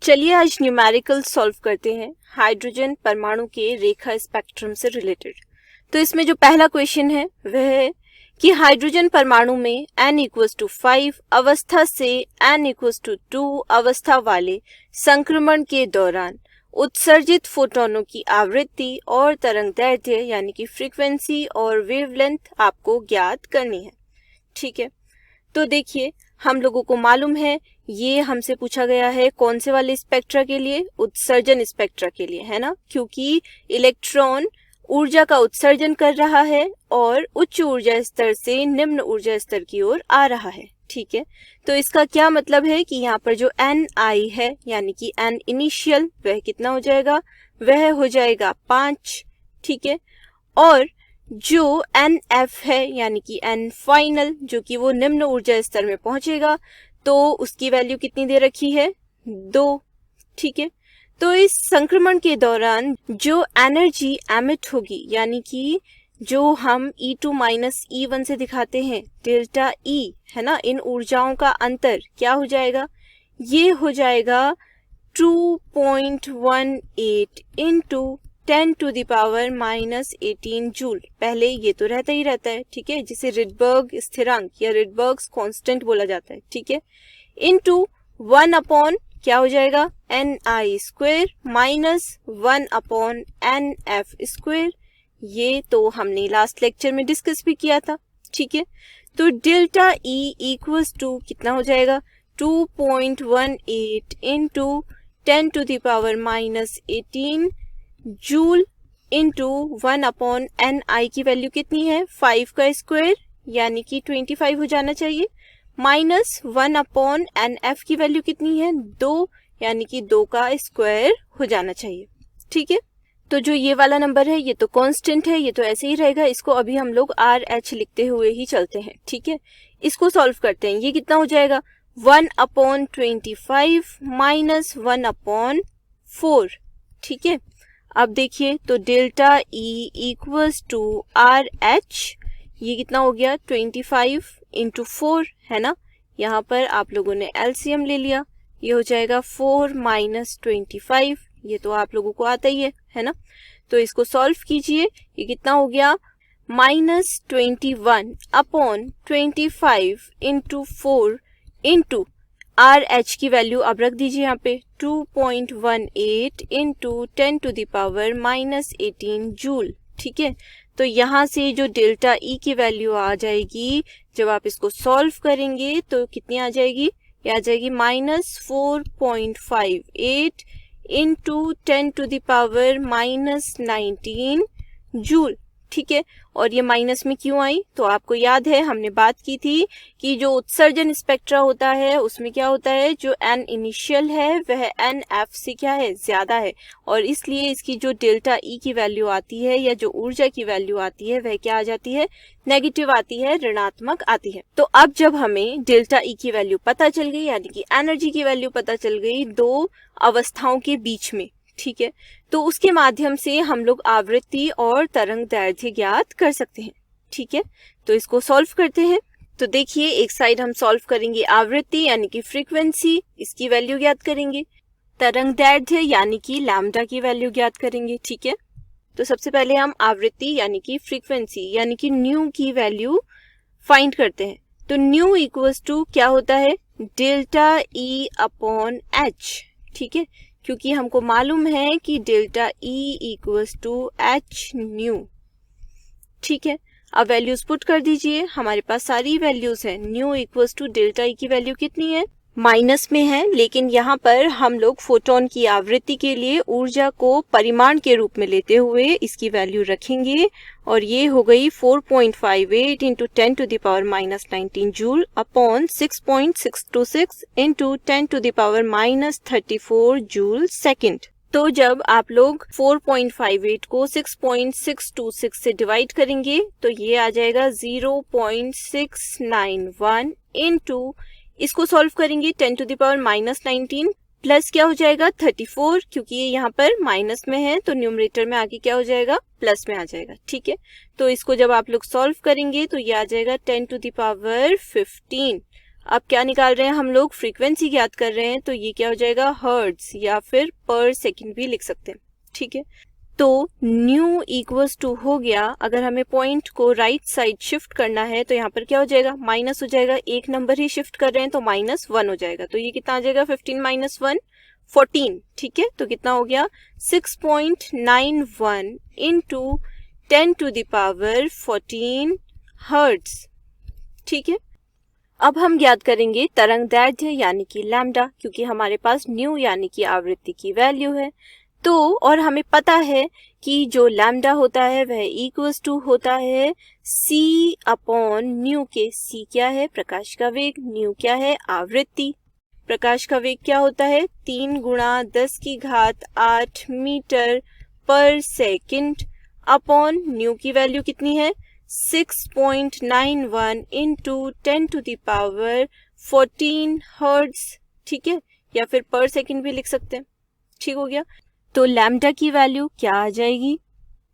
चलिए आज numerical solve करते हैं हाइड्रोजन परमाणु के रेखा स्पेक्ट्रम से रिलेटेड। तो इसमें जो पहला क्वेश्चन है वह है कि हाइड्रोजन परमाणु में n=5 अवस्था से n=2 अवस्था वाले संक्रमण के दौरान उत्सर्जित फोटोनों की आवृत्ति और तरंगदैर्ध्य यानी कि फ्रीक्वेंसी और वेवलेंथ आपको ज्ञात करनी है। ठीक है, तो देखिए हम लोगों को मालूम है ये हमसे पूछा गया है कौन से वाले स्पेक्ट्रा के लिए, उत्सर्जन स्पेक्ट्रा के लिए, है ना, क्योंकि इलेक्ट्रॉन ऊर्जा का उत्सर्जन कर रहा है और उच्च ऊर्जा स्तर से निम्न ऊर्जा स्तर की ओर आ रहा है। ठीक है, तो इसका क्या मतलब है कि यहाँ पर जो Ni है यानी कि N इनिशियल वह कितना हो जाएगा, वह हो जाएगा 5। ठीक है, और जो NF है यानी कि N फाइनल जो कि वो निम्न ऊर्जा स्तर में पहुंचेगा तो उसकी वैल्यू कितनी दे रखी है, 2। ठीक है, तो इस संक्रमण के दौरान जो एनर्जी एमिट होगी यानी कि जो हम E2 माइनस E1 से दिखाते हैं डेल्टा E, है ना, इन ऊर्जाओं का अंतर क्या हो जाएगा, ये हो जाएगा 2.18 इंटू 10⁻⁻18 जूल। पहले ये तो रहता ही रहता है, ठीक है, जिसे रिडबर्ग स्थिरांक या रिडबर्ग्स कांस्टेंट बोला जाता है। ठीक है, इनटू 1 अपॉन क्या हो जाएगा Ni² माइनस 1 अपॉन NF²। ये तो हमने लास्ट लेक्चर में डिस्कस भी किया था। ठीक है, तो डेल्टा E इक्वल्स टू कितना हो जाएगा 2.18 into 10⁻⁻18 joule into 1 upon Ni की वैल्यू कितनी है 5 का स्क्वायर यानी कि 25 हो जाना चाहिए, माइनस 1 अपॉन NF की वैल्यू कितनी है 2 यानी कि 2 का स्क्वायर हो जाना चाहिए। ठीक है, तो जो ये वाला नंबर है ये तो कांस्टेंट है, ये तो ऐसे ही रहेगा, इसको अभी हम लोग RH लिखते हुए ही चलते हैं। ठीक है, इसको सॉल्व करते हैं, ये कितना हो जाएगा 1 अपॉन 25 माइनस 1 अपॉन 4। ठीक है, अब देखिए तो delta E equals to RH, ये कितना हो गया 25 इंटू 4, है ना, यहाँ पर आप लोगों ने LCM ले लिया, ये हो जाएगा 4 माइनस 25, ये तो आप लोगों को आता ही है ना, तो इसको सॉल्व कीजिए, ये कितना हो गया minus 21 upon 25 into 4 into RH की वैल्यू अब रख दीजिए यहाँ पे 2.18 इंटू 10⁻⁻18 जूल। ठीक है, तो यहाँ से जो डेल्टा E की वैल्यू आ जाएगी जब आप इसको सॉल्व करेंगे तो कितनी आ जाएगी, ये आ जाएगी माइनस 4.58 इंटू 10⁻⁻19 जूल। ठीक है, और ये माइनस में क्यों आई, तो आपको याद है हमने बात की थी कि जो उत्सर्जन स्पेक्ट्रा होता है उसमें क्या होता है, जो N इनिशियल है वह NF से क्या है, ज्यादा है, और इसलिए इसकी जो डेल्टा E की वैल्यू आती है या जो ऊर्जा की वैल्यू आती है वह क्या आ जाती है, नेगेटिव आती है, ऋणात्मक आती है। तो अब जब हमें डेल्टा E की वैल्यू पता चल गई यानी कि एनर्जी की वैल्यू पता चल गई दो अवस्थाओं के बीच में, ठीक है, तो उसके माध्यम से हम लोग आवृत्ति और तरंगदैर्ध्य ज्ञात कर सकते हैं। ठीक है, तो इसको सॉल्व करते हैं। तो देखिए एक साइड हम सॉल्व करेंगे आवृत्ति यानी कि फ्रीक्वेंसी, इसकी वैल्यू ज्ञात करेंगे, तरंगदैर्ध्य यानी कि लैम्डा की वैल्यू ज्ञात करेंगे। ठीक है, तो सबसे पहले हम आवृत्ति यानी कि फ्रीक्वेंसी यानी कि न्यू की वैल्यू फाइंड करते हैं। तो न्यू इक्वल्स टू क्या होता है, डेल्टा E अपॉन H। ठीक है, क्योंकि हमको मालूम है कि delta E equals to H nu. ठीक है, अब वैल्यूज पुट कर दीजिए, हमारे पास सारी वैल्यूज हैं। Nu equals to delta E की वैल्यू कितनी है, माइनस में है, लेकिन यहाँ पर हम लोग फोटोन की आवृत्ति के लिए ऊर्जा को परिमाण के रूप में लेते हुए इसकी वैल्यू रखेंगे, और ये हो गई 4.58 into 10⁻⁻19 joule upon 6.626 into 10⁻⁻34 joule second. तो जब आप लोग 4.58 को 6.626 से डिवाइड करेंगे तो ये आ जाएगा 0.691 इंटू, इसको सॉल्व करेंगे 10⁻⁻19 प्लस क्या हो जाएगा 34, क्योंकि ये यहाँ पर माइनस में है तो न्यूमरेटर में आगे क्या हो जाएगा, प्लस में आ जाएगा। ठीक है, तो इसको जब आप लोग सॉल्व करेंगे तो ये आ जाएगा 10⁻15 अब क्या निकाल रहे हैं हम लोग, फ्रीक्वेंसी ज्ञात कर रहे हैं, तो ये क्या हो जाएगा, हर्ट्ज या फिर पर सेकंड भी लिख सकते हैं, ठीक है। तो न्यू इक्वल्स टू हो गया, अगर हमें पॉइंट को राइट साइड शिफ्ट करना है तो यहाँ पर क्या हो जाएगा, माइनस हो जाएगा, एक नंबर ही शिफ्ट कर रहे हैं तो -1 हो जाएगा, तो ये कितना आ जाएगा, 15 - 1 14, ठीक है। तो कितना हो गया, 6.91 इंटू 10⁻14 हर्ट्ज, ठीक है। अब हम ज्ञात करेंगे तरंगदैर्घ्य यानी कि लैम्डा, क्योंकि हमारे पास न्यू यानी कि आवृत्ति की वैल्यू है। तो और हमें पता है कि जो लैम्डा होता है वह इक्वल्स टू होता है c अपॉन न्यू के। c क्या है, प्रकाश का वेग, न्यू क्या है, आवृत्ति। प्रकाश का वेग क्या होता है, 3 × 10⁸ मीटर पर सेकंड अपॉन न्यू की वैल्यू कितनी है, 6.91 इंटू 10⁻14 हर्ट्ज, ठीक है, या फिर पर सेकंड भी लिख सकते हैं, ठीक हो गया। तो लैम्डा की वैल्यू क्या आ जाएगी,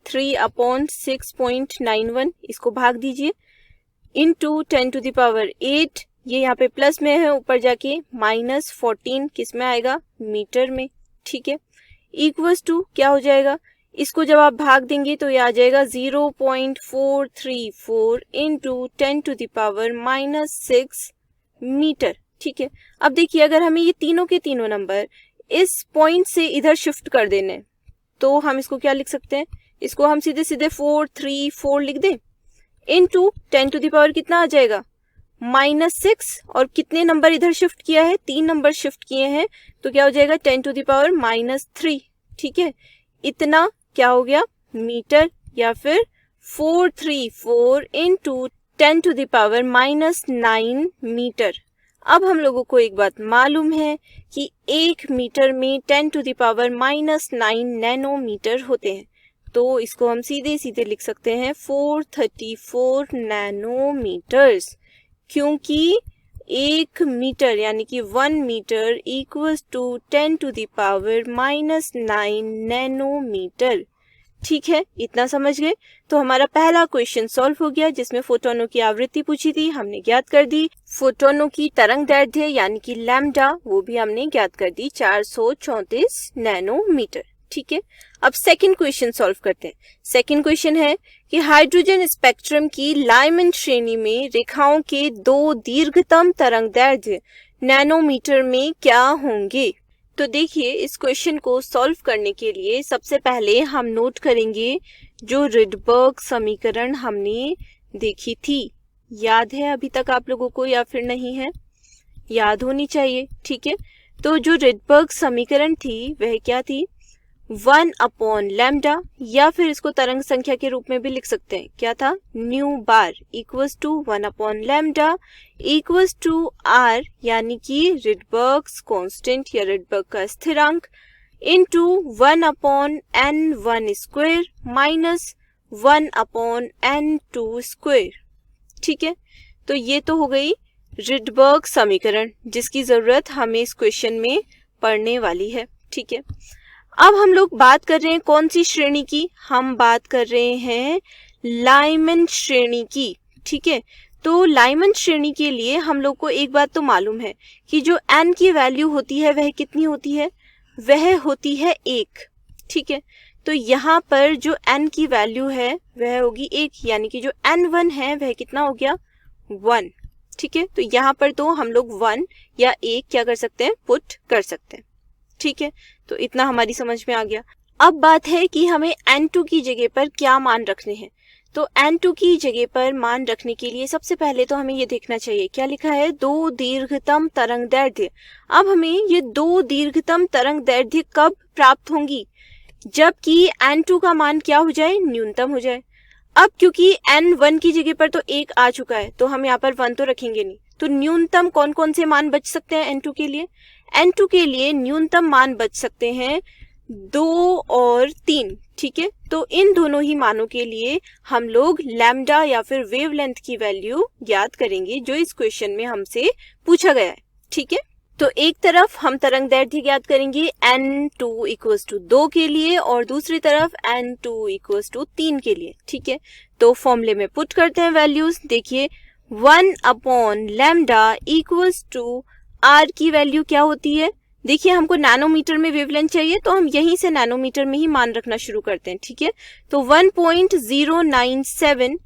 3/6.91, इसको भाग दीजिए, इंटू 10⁸, ये यहाँ पे प्लस में है, ऊपर जाके -14 किस में आएगा, मीटर में, ठीक है। इक्वल्स टू क्या हो जाएगा, इसको जब आप भाग देंगे तो ये आ जाएगा 0.434 इंटू 10⁻6 मीटर, ठीक है। अब देखिए, अगर हमें ये तीनों के तीनों नंबर इस पॉइंट से इधर शिफ्ट कर देने तो हम इसको क्या लिख सकते हैं, इसको हम सीधे सीधे 434 लिख दें, इंटू 10⁻, कितना आ जाएगा, -6, और कितने नंबर इधर शिफ्ट किया है, 3 नंबर शिफ्ट किए हैं, तो क्या हो जाएगा 10⁻−3, ठीक है। इतना क्या हो गया, मीटर, या फिर 434 इंटू 10⁻−9 मीटर। अब हम लोगों को एक बात मालूम है कि 1 मीटर में 10⁻−9 नैनोमीटर होते हैं, तो इसको हम सीधे सीधे लिख सकते हैं 434 नैनोमीटर्स, क्योंकि 1 मीटर यानी कि 1 मीटर इक्वल्स टू 10⁻−9 नैनोमीटर, ठीक है। इतना समझ गए, तो हमारा पहला क्वेश्चन सॉल्व हो गया, जिसमें फोटोनों की आवृत्ति पूछी थी, हमने ज्ञात कर दी। फोटोनों की तरंगदैर्घ्य यानी कि लैम्डा, वो भी हमने ज्ञात कर दी, 434 नैनोमीटर, ठीक है। अब सेकंड क्वेश्चन सॉल्व करते हैं। सेकंड क्वेश्चन है कि हाइड्रोजन स्पेक्ट्रम की लाइमन श्रेणी में रेखाओं के 2 दीर्घतम तरंगदैर्घ्य नैनोमीटर में क्या होंगे। तो देखिए, इस क्वेश्चन को सॉल्व करने के लिए सबसे पहले हम नोट करेंगे जो रिडबर्ग समीकरण हमने देखी थी। याद है अभी तक आप लोगों को, या फिर नहीं है, याद होनी चाहिए, ठीक है। तो जो रिडबर्ग समीकरण थी वह क्या थी, 1/लैम्डा, या फिर इसको तरंग संख्या के रूप में भी लिख सकते हैं, क्या था, न्यू बार इक्वल्स टू 1/लैम्डा इक्वल्स टू आर, यानी कि रिडबर्ग्स कांस्टेंट या रिडबर्ग का स्थिरांक, into 1/n1 square minus 1/n2 square, ठीक है। तो ये तो हो गई रिडबर्ग समीकरण, जिसकी जरूरत हमें इस क्वेश्चन में पढ़ने वाली है, ठीक है। अब हम लोग बात कर रहे हैं कौन सी श्रेणी की, हम बात कर रहे हैं लाइमन श्रेणी की, ठीक है। तो लाइमन श्रेणी के लिए हम लोग को एक बात तो मालूम है कि जो n की वैल्यू होती है वह कितनी होती है, वह होती है 1, ठीक है। तो यहाँ पर जो n की वैल्यू है वह होगी 1, यानी कि जो n1 है वह कितना हो गया, 1, ठीक है। तो यहाँ पर तो हम लोग 1 या 1 क्या कर सकते हैं, पुट कर सकते हैं, ठीक है। तो इतना हमारी समझ में आ गया। अब बात है कि हमें n2 की जगह पर क्या मान रखने हैं। तो n2 की जगह पर मान रखने के लिए सबसे पहले तो हमें ये देखना चाहिए, क्या लिखा है, 2 दीर्घतम तरंगदैर्घ्य। अब हमें ये 2 दीर्घतम तरंगदैर्घ्य कब प्राप्त होंगी, जबकि n2 का मान क्या हो जाए, न्यूनतम हो जाए। अब क्योंकि n1 की जगह पर तो 1 आ चुका है, तो हम यहाँ पर 1 तो रखेंगे नहीं, तो न्यूनतम कौन कौन से मान बच सकते हैं n2 के लिए, n2 के लिए न्यूनतम मान बच सकते हैं 2 और 3, ठीक है। तो इन दोनों ही मानों के लिए हम लोग लैम्डा या फिर वेवलेंथ की वैल्यू ज्ञात करेंगे, जो इस क्वेश्चन में हमसे पूछा गया है, ठीक है। तो एक तरफ हम तरंगदैर्घ्य ज्ञात करेंगे n2 इक्वल्स टू 2 के लिए, और दूसरी तरफ n2 इक्वल्स टू 3 के लिए, ठीक है। तो फॉर्मूले में पुट करते हैं वैल्यूज। देखिए 1 upon lambda equals to R की वैल्यू क्या होती है? देखिए हमको नैनोमीटर में वेवलेंथ चाहिए तो हम यहीं से नैनोमीटर में ही मान रखना शुरू करते हैं, ठीक है। तो 1.097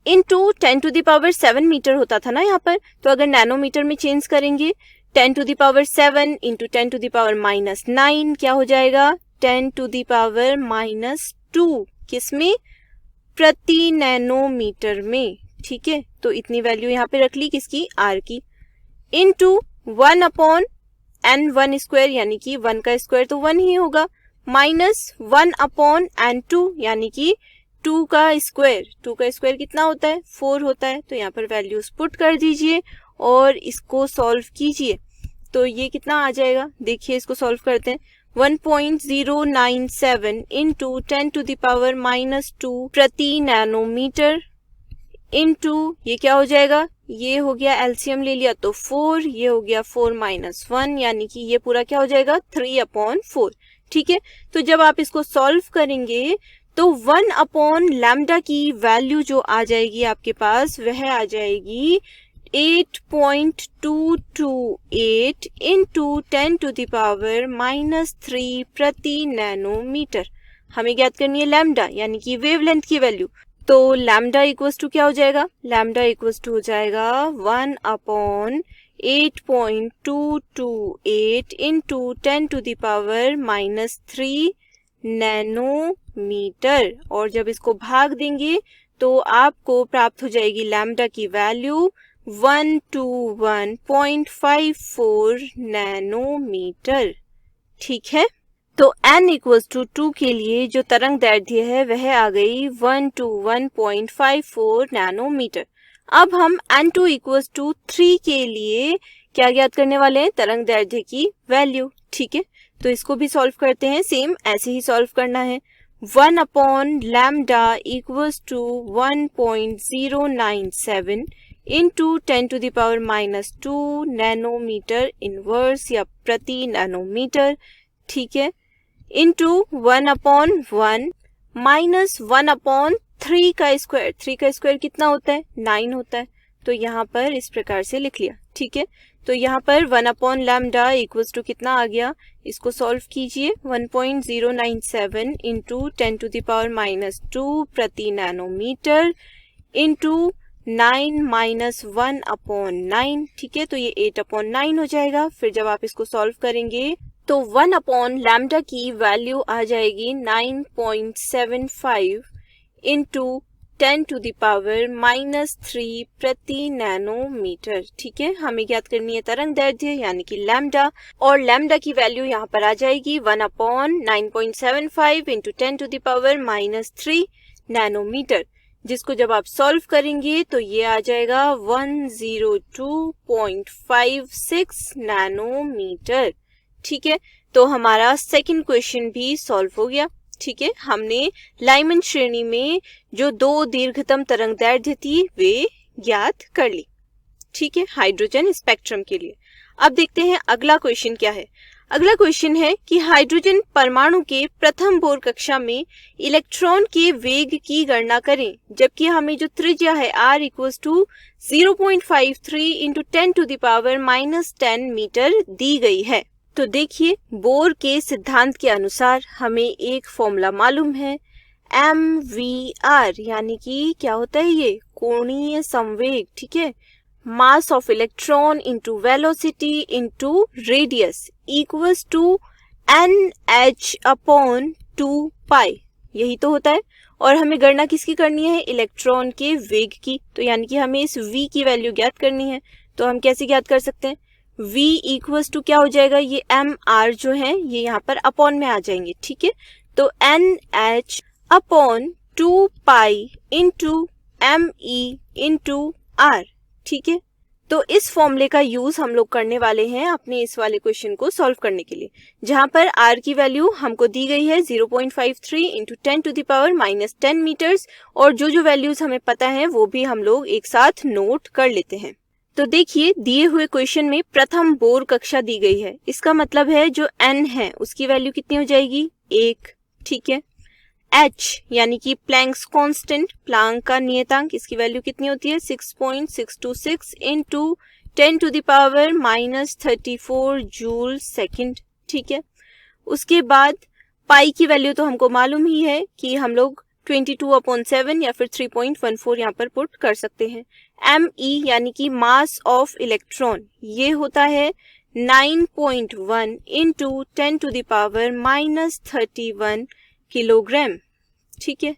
इंटू 10⁻7 मीटर होता था ना यहाँ पर, तो अगर नैनोमीटर में चेंज करेंगे 10⁻7 इंटू 10⁻⁹ क्या हो जाएगा? 10⁻⁻2 किसमें? प्रति नैनोमीटर में, ठीक है। तो इतनी वैल्यू यहाँ पे रख ली किसकी? आर की, इंटू 1 अपॉन n1 स्क्वायर यानी कि 1 का स्क्वायर तो 1 ही होगा, माइनस 1 अपॉन n2 यानी कि 2 का स्क्वायर। 2 का स्क्वायर कितना होता है? 4 होता है। तो यहाँ पर वैल्यूज पुट कर दीजिए और इसको सॉल्व कीजिए। तो ये कितना आ जाएगा? देखिए इसको सॉल्व करते हैं। 1.097 इंटू 10⁻⁻2 प्रति नैनोमीटर इंटू ये क्या हो जाएगा? ये हो गया एलसीएम ले लिया तो 4, ये हो गया 4 माइनस 1 यानी कि ये पूरा क्या हो जाएगा? 3/4, ठीक है। तो जब आप इसको सॉल्व करेंगे तो 1 अपॉन लैम्डा की वैल्यू जो आ जाएगी आपके पास वह आ जाएगी 8.228 इंटू 10⁻⁻3 प्रति नैनोमीटर। हमें ज्ञात करनी है लैम्डा यानी कि वेवलेंथ की वैल्यू। तो लैम्डा इक्वल्स टू क्या हो जाएगा? लैम्डा इक्वल्स टू हो जाएगा 1 अपॉन 8.228 इंटू 10⁻⁻3 नैनोमीटर। और जब इसको भाग देंगे तो आपको प्राप्त हो जाएगी लैम्डा की वैल्यू 121.54 नैनोमीटर, ठीक है। तो n इक्वल्स टू 2 के लिए जो तरंग दैर्ध्य है वह आ गई 121.54 नैनोमीटर। अब हम n2 इक्वल्स टू 3 के लिए क्या ज्ञात करने वाले हैं? तरंग दैर्ध्य की वैल्यू, ठीक है। तो इसको भी सॉल्व करते हैं, सेम ऐसे ही सॉल्व करना है। 1 upon lambda equals to 1.097 into 10⁻⁻2 nanometre inverse या प्रति नैनोमीटर, ठीक है, इंटू 1 अपॉन 1 माइनस 1 अपॉन 3 का स्क्वायर। 3 का स्क्वायर कितना होता है? 9 होता है। तो यहाँ पर इस प्रकार से लिख लिया, ठीक है। तो यहाँ पर 1 अपॉन लैम्डा इक्वल्स टू कितना आ गया? इसको सॉल्व कीजिए। 1.097 इंटू 10⁻⁻2 प्रति नैनोमीटर इंटू 9 माइनस 1 अपॉन 9, ठीक है। तो ये 8/9 हो जाएगा। फिर जब आप इसको सॉल्व करेंगे तो 1 अपॉन लैम्डा की वैल्यू आ जाएगी 9.75 इंटू 10⁻⁻3 प्रति नैनोमीटर, ठीक है। हमें ज्ञात करनी है तरंग दैर्ध्य यानी कि लैम्डा, और लैम्डा की वैल्यू यहाँ पर आ जाएगी 1 अपॉन 9.75 इंटू 10⁻⁻3 नैनोमीटर, जिसको जब आप सॉल्व करेंगे तो ये आ जाएगा 102.56 नैनोमीटर, ठीक है। तो हमारा सेकंड क्वेश्चन भी सॉल्व हो गया, ठीक है। हमने लाइमन श्रेणी में जो 2 दीर्घतम तरंग दैर्ध्य थी वे ज्ञात कर ली, ठीक है, हाइड्रोजन स्पेक्ट्रम के लिए। अब देखते हैं अगला क्वेश्चन क्या है। अगला क्वेश्चन है कि हाइड्रोजन परमाणु के प्रथम बोर कक्षा में इलेक्ट्रॉन के वेग की गणना करें, जबकि हमें जो त्रिज्या है r equals to 0.53 into 10⁻⁻10 metre दी गई है। तो देखिए बोर के सिद्धांत के अनुसार हमें एक फॉर्मूला मालूम है, mvr, यानी कि क्या होता है ये? कोणीय संवेग, ठीक है। Mass of electron into velocity into radius equals to nh upon 2 pi, यही तो होता है। और हमें गणना किसकी करनी है? इलेक्ट्रॉन के वेग की। तो यानी कि हमें इस v की वैल्यू ज्ञात करनी है। तो हम कैसे ज्ञात कर सकते हैं? v इक्वल्स टू क्या हो जाएगा? ये mr जो है ये यहाँ पर अपॉन में आ जाएंगे, ठीक है। तो nh upon 2 pi into me into r, ठीक है। तो इस फॉर्मूले का यूज हम लोग करने वाले हैं अपने इस वाले क्वेश्चन को सॉल्व करने के लिए, जहां पर r की वैल्यू हमको दी गई है 0.53 इंटू 10⁻⁻10 मीटर्स, और जो वैल्यूज हमें पता है वो भी हम लोग एक साथ नोट कर लेते हैं। तो देखिए दिए हुए क्वेश्चन में प्रथम बोर कक्षा दी गई है, इसका मतलब है जो n है उसकी वैल्यू कितनी हो जाएगी? 1, ठीक है। h यानी कि प्लैंक्स कांस्टेंट, प्लैंक का नियतांक, इसकी वैल्यू कितनी होती है 6.626 into 10 to the power -34 joule second. ठीक है, उसके बाद पाई की वैल्यू तो हमको मालूम ही है कि हम लोग 22/7 या फिर 3.14 यहाँ पर पुट कर सकते हैं। me यानी कि मास ऑफ इलेक्ट्रॉन, ये होता है 9.1 into 10 to the power -31 kilogram. ठीक है,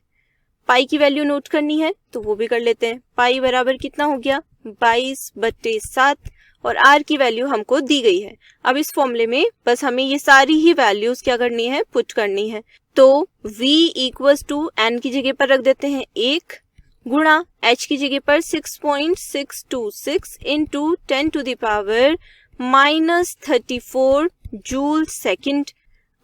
पाई की वैल्यू नोट करनी है तो वो भी कर लेते हैं। पाई बराबर कितना हो गया 22/7 और आर की वैल्यू हमको दी गई है। अब इस फॉर्मूले में बस हमें ये सारी ही वैल्यूज क्या करनी है, पुट करनी है। तो v इक्वल्स टू एन की जगह पर रख देते हैं 1 गुणा h की जगह पर 6.626 into 10 to the power -34 joule second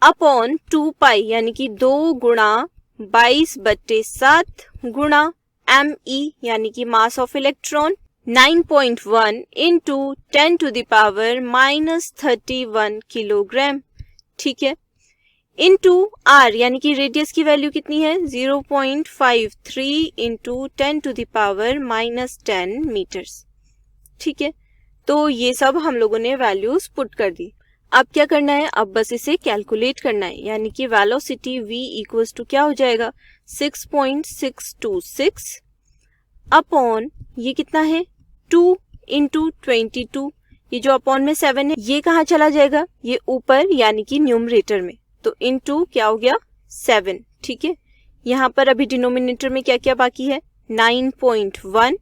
upon 2 pi यानी कि 2 गुणा 22/7 गुणा me यानी कि mass of electron 9.1 into 10 to the power -31 kilogram. ठीक है, इंटू आर यानी कि रेडियस की वैल्यू कितनी है 0.53 into 10 to the power -10 metres. ठीक है, तो ये सब हम लोगों ने वैल्यूज पुट कर दी। अब क्या करना है, अब बस इसे कैलकुलेट करना है, यानी कि वेलोसिटी v इक्वल्स टू क्या हो जाएगा 6.626 अपॉन ये कितना है 2 इंटू 22, ये जो अपॉन में 7 है ये कहाँ चला जाएगा, ये ऊपर यानी कि न्यूमरेटर में, तो इंटू क्या हो गया 7। ठीक है, यहाँ पर अभी डिनोमिनेटर में क्या क्या बाकी है 9.1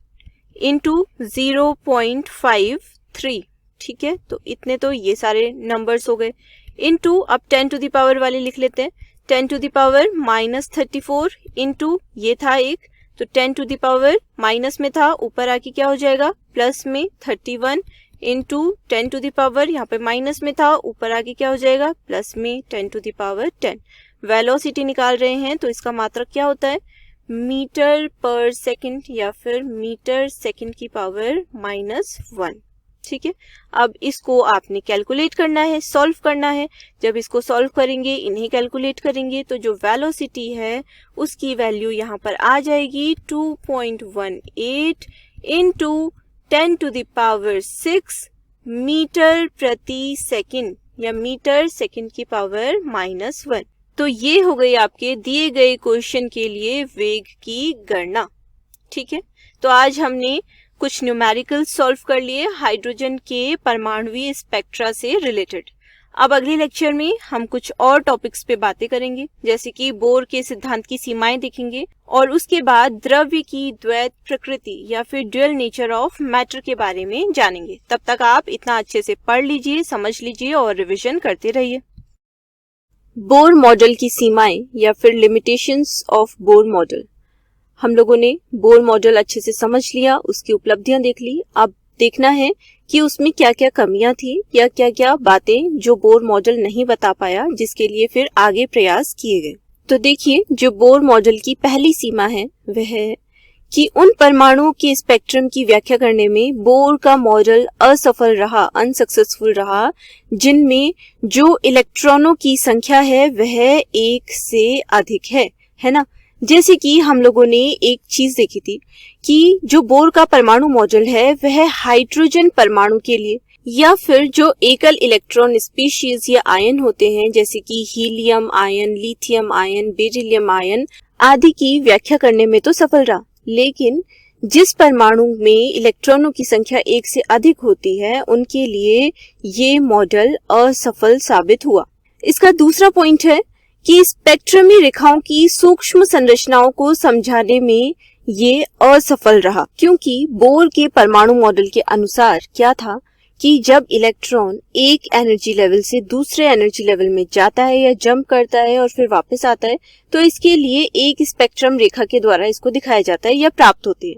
इंटू 0.53। ठीक है, तो इतने तो ये सारे नंबर्स हो गए। इंटू अब 10 टू द पावर वाले लिख लेते हैं, 10 टू द पावर -34 इंटू ये था एक, तो 10 टू द पावर माइनस में था, ऊपर आके क्या हो जाएगा प्लस में 31 इंटू 10 टू द पावर, यहाँ पे माइनस में था, ऊपर आके क्या हो जाएगा प्लस में 10 टू द पावर 10। वेलोसिटी निकाल रहे हैं तो इसका मात्रक क्या होता है मीटर पर सेकंड या फिर मीटर सेकंड की पावर -1। ठीक है, अब इसको आपने कैलकुलेट करना है, सॉल्व करना है। जब इसको सॉल्व करेंगे, इन्हें कैलकुलेट करेंगे, तो जो वेलोसिटी है उसकी वैल्यू यहाँ पर आ जाएगी 2.18 into 10 to the power 6 metre प्रति सेकंड या मीटर सेकंड की पावर -1। तो ये हो गई आपके दिए गए क्वेश्चन के लिए वेग की गणना। ठीक है, तो आज हमने कुछ न्यूमेरिकल सॉल्व कर लिए हाइड्रोजन के परमाणुवीय स्पेक्ट्रा से रिलेटेड। अब अगले लेक्चर में हम कुछ और टॉपिक्स पे बातें करेंगे, जैसे कि बोर के सिद्धांत की सीमाएं देखेंगे और उसके बाद द्रव्य की द्वैत प्रकृति या फिर ड्यूअल नेचर ऑफ मैटर के बारे में जानेंगे। तब तक आप इतना अच्छे से पढ़ लीजिए, समझ लीजिए और रिवीजन करते रहिए। बोर मॉडल की सीमाएं या फिर लिमिटेशंस ऑफ बोर मॉडल। हम लोगों ने बोर मॉडल अच्छे से समझ लिया, उसकी उपलब्धियां देख ली। अब देखना है कि उसमें क्या क्या कमियां थी या क्या क्या बातें जो बोर मॉडल नहीं बता पाया, जिसके लिए फिर आगे प्रयास किए गए। तो देखिए, जो बोर मॉडल की पहली सीमा है वह है कि उन परमाणुओं के स्पेक्ट्रम की व्याख्या करने में बोर का मॉडल असफल रहा, अनसक्सेसफुल रहा, जिनमें जो इलेक्ट्रॉनों की संख्या है वह 1 से अधिक है ना। जैसे कि हम लोगों ने एक चीज देखी थी कि जो बोर का परमाणु मॉडल है वह हाइड्रोजन परमाणु के लिए या फिर जो एकल इलेक्ट्रॉन स्पीशीज या आयन होते हैं, जैसे कि helium ion, lithium ion, beryllium ion आदि की व्याख्या करने में तो सफल रहा, लेकिन जिस परमाणु में इलेक्ट्रॉनों की संख्या 1 से अधिक होती है उनके लिए ये मॉडल असफल साबित हुआ। इसका दूसरा पॉइंट है कि स्पेक्ट्रमी रेखाओं की सूक्ष्म संरचनाओं को समझाने में ये असफल रहा, क्योंकि बोर के परमाणु मॉडल के अनुसार क्या था कि जब इलेक्ट्रॉन एक एनर्जी लेवल से दूसरे एनर्जी लेवल में जाता है या जंप करता है और फिर वापस आता है, तो इसके लिए एक स्पेक्ट्रम रेखा के द्वारा इसको दिखाया जाता है या प्राप्त होती है।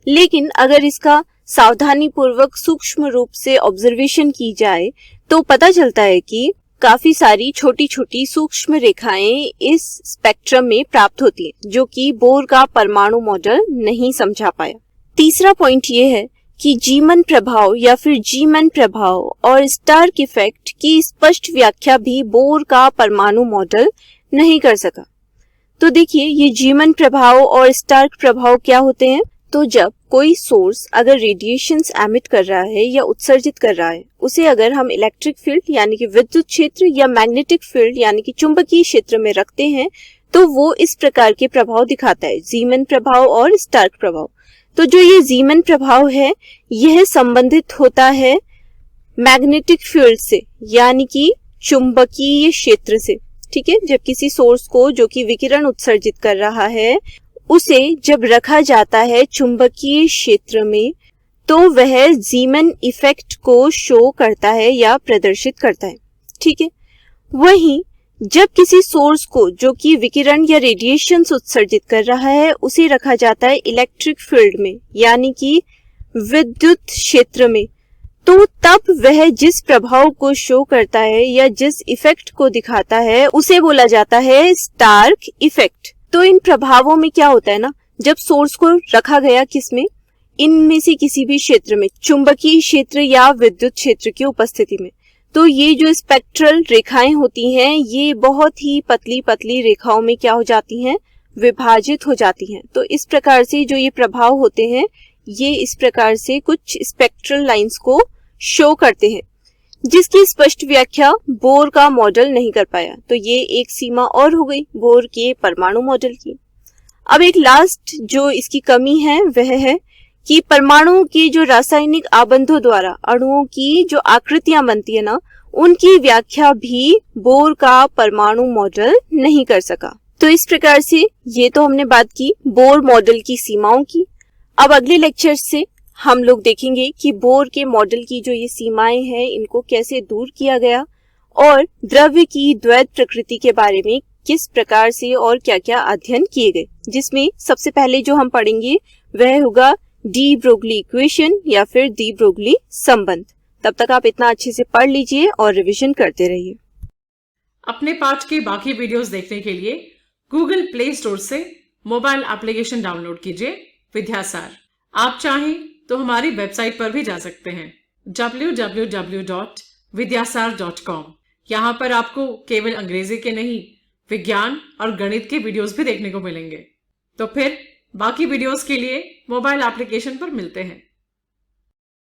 लेकिन अगर इसका सावधानी पूर्वक सूक्ष्म रूप से ऑब्जर्वेशन की जाए तो पता चलता है कि काफी सारी छोटी छोटी सूक्ष्म रेखाएं इस स्पेक्ट्रम में प्राप्त होती हैं, जो कि बोर का परमाणु मॉडल नहीं समझा पाया। तीसरा पॉइंट ये है कि जीमन प्रभाव या फिर जीमन प्रभाव और स्टार्क इफेक्ट की स्पष्ट व्याख्या भी बोर का परमाणु मॉडल नहीं कर सका। तो देखिए ये जीमन प्रभाव और स्टार्क प्रभाव क्या होते हैं। तो जब कोई सोर्स अगर रेडिएशंस एमिट कर रहा है या उत्सर्जित कर रहा है, उसे अगर हम इलेक्ट्रिक फील्ड यानी कि विद्युत क्षेत्र या मैग्नेटिक फील्ड यानी कि चुंबकीय क्षेत्र में रखते हैं तो वो इस प्रकार के प्रभाव दिखाता है, जीमन प्रभाव और स्टार्क प्रभाव। तो जो ये जीमन प्रभाव है यह संबंधित होता है मैग्नेटिक फील्ड से यानी कि चुंबकीय क्षेत्र से। ठीक है, जब किसी सोर्स को जो कि विकिरण उत्सर्जित कर रहा है उसे जब रखा जाता है चुंबकीय क्षेत्र में तो वह जीमन इफेक्ट को शो करता है या प्रदर्शित करता है। ठीक है, वहीं जब किसी सोर्स को जो कि विकिरण या रेडिएशन उत्सर्जित कर रहा है उसे रखा जाता है इलेक्ट्रिक फील्ड में यानी कि विद्युत क्षेत्र में, तो तब वह जिस प्रभाव को शो करता है या जिस इफेक्ट को दिखाता है उसे बोला जाता है स्टार्क इफेक्ट। तो इन प्रभावों में क्या होता है ना, जब सोर्स को रखा गया किसमें, इनमें से किसी भी क्षेत्र में, चुंबकीय क्षेत्र या विद्युत क्षेत्र की उपस्थिति में, तो ये जो स्पेक्ट्रल रेखाएं होती हैं ये बहुत ही पतली पतली रेखाओं में क्या हो जाती हैं, विभाजित हो जाती हैं। तो इस प्रकार से जो ये प्रभाव होते हैं ये इस प्रकार से कुछ स्पेक्ट्रल लाइंस को शो करते हैं, जिसकी स्पष्ट व्याख्या बोर का मॉडल नहीं कर पाया। तो ये एक सीमा और हो गई बोर के परमाणु मॉडल की। अब एक लास्ट जो इसकी कमी है वह है कि परमाणुओं के जो रासायनिक आबंधों द्वारा अणुओं की जो आकृतियां बनती है ना, उनकी व्याख्या भी बोर का परमाणु मॉडल नहीं कर सका। तो इस प्रकार से ये तो हमने बात की बोर मॉडल की सीमाओं की। अब अगले लेक्चर से हम लोग देखेंगे कि बोर के मॉडल की जो ये सीमाएं हैं इनको कैसे दूर किया गया और द्रव्य की द्वैत प्रकृति के बारे में किस प्रकार से और क्या क्या अध्ययन किए गए, जिसमें सबसे पहले जो हम पढ़ेंगे वह होगा डी ब्रोगली इक्वेशन या फिर डी ब्रोगली संबंध। तब तक आप इतना अच्छे से पढ़ लीजिए और रिवीजन करते रहिए। अपने पाठ के बाकी वीडियोस देखने के लिए गूगल प्ले स्टोर से मोबाइल एप्लीकेशन डाउनलोड कीजिए विद्यासार। आप चाहें तो हमारी वेबसाइट पर भी जा सकते हैं www.vidyasar.com। यहाँ पर आपको केवल अंग्रेजी के नहीं विज्ञान और गणित के वीडियोस भी देखने को मिलेंगे। तो फिर बाकी वीडियोस के लिए मोबाइल एप्लीकेशन पर मिलते हैं।